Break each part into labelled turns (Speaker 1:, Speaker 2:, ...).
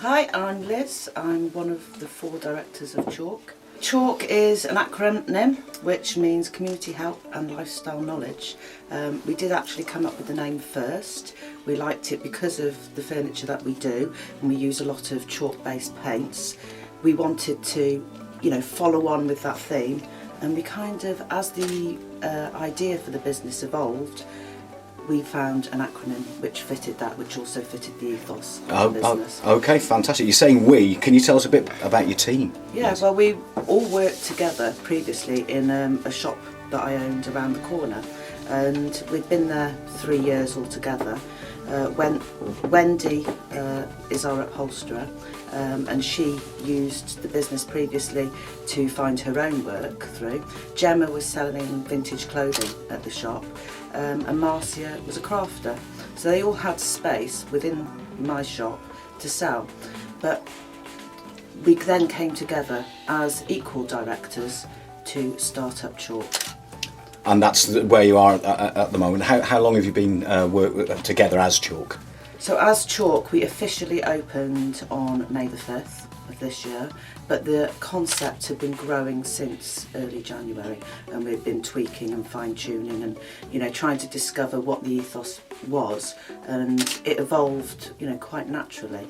Speaker 1: Hi, I'm Liz. I'm one of the 4 directors of CHALK. CHALK is an acronym which means Community Help and Lifestyle Knowledge. We did actually come up with the name first. We liked it because of the furniture that we do, and we use a lot of chalk-based paints. We wanted to, follow on with that theme, and we kind of, as the idea for the business evolved, we found an acronym which fitted that, which also fitted the ethos of the business.
Speaker 2: Okay, fantastic. You're saying we. Can you tell us a bit about your team?
Speaker 1: Yeah, well, we all worked together previously in a shop that I owned around the corner, and we'd been there 3 years altogether. Wendy is our upholsterer, and she used the business previously to find her own work through. Gemma was selling vintage clothing at the shop, and Marcia was a crafter. So they all had space within my shop to sell. But we then came together as equal directors to start up CHALK.
Speaker 2: And that's where you are at the moment. How long have you been together as CHALK?
Speaker 1: So as CHALK, we officially opened on May the 5th of this year, but the concept had been growing since early January, and we've been tweaking and fine-tuning and trying to discover what the ethos was, and it evolved quite naturally.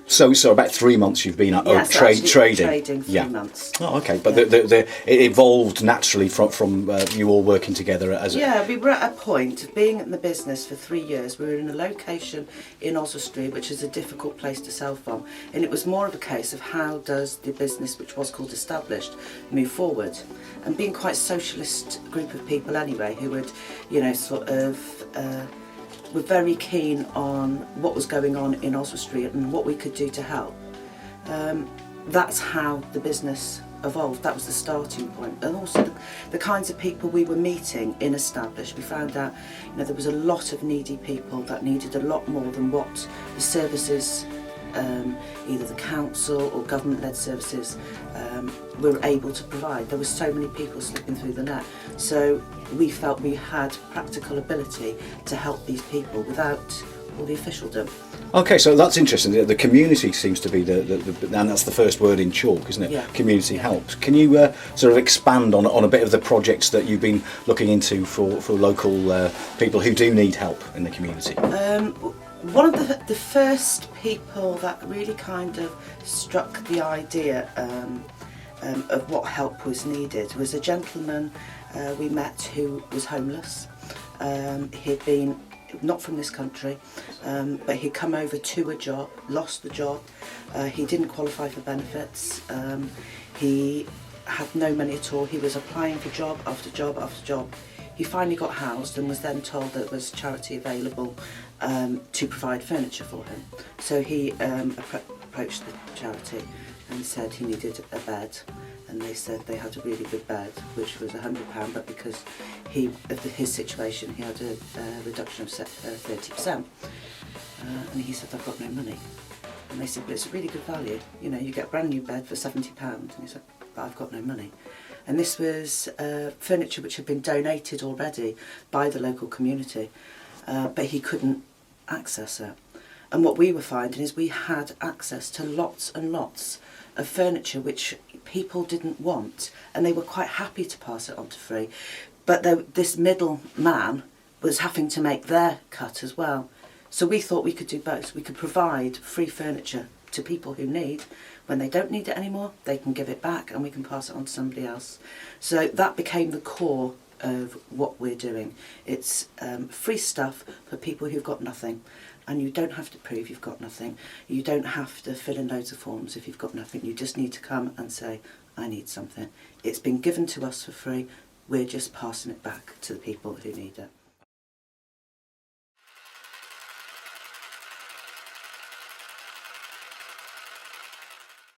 Speaker 2: So about 3 months you've been trading.
Speaker 1: Trading 3 months.
Speaker 2: Oh, okay. But it evolved naturally from you all working together as.
Speaker 1: Yeah, we were at a point of being in the business for 3 years. We were in a location in Oswestry, which is a difficult place to sell from, and it was more of a case of how does the business, which was called Established, move forward. And being quite a socialist group of people anyway, who would, were very keen on what was going on in Oswestry and what we could do to help. That's how the business evolved. That was the starting point. And also the kinds of people we were meeting in Established. We found out there was a lot of needy people that needed a lot more than what the services, either the council or government-led services, were able to provide. There were so many people slipping through the net. So we felt we had practical ability to help these people without all the officialdom.
Speaker 2: Okay, so that's interesting. The community seems to be and that's the first word in CHALK, isn't it?
Speaker 1: Yeah.
Speaker 2: Community helps. Can you sort of expand on a bit of the projects that you've been looking into for local people who do need help in the community?
Speaker 1: One of the first people that really kind of struck the idea of what help was needed was a gentleman we met who was homeless. He'd been not from this country, but he'd come over to a job, lost the job, he didn't qualify for benefits, he had no money at all, he was applying for job after job after job. He finally got housed and was then told that there was charity available to provide furniture for him. So he approached the charity and said he needed a bed, and they said they had a really good bed, which was £100, but because of his situation he had a reduction of 30%. And he said, I've got no money. And they said, but it's a really good value. You get a brand new bed for £70. And he said, but I've got no money. And this was furniture which had been donated already by the local community, but he couldn't access it. And what we were finding is we had access to lots and lots of furniture which people didn't want, and they were quite happy to pass it on to free. But this middle man was having to make their cut as well. So we thought we could do both. We could provide free furniture to people who need. When they don't need it anymore, they can give it back and we can pass it on to somebody else. So that became the core of what we're doing. It's free stuff for people who've got nothing, and you don't have to prove you've got nothing. You don't have to fill in loads of forms if you've got nothing. You just need to come and say, I need something. It's been given to us for free. We're just passing it back to the people who need it.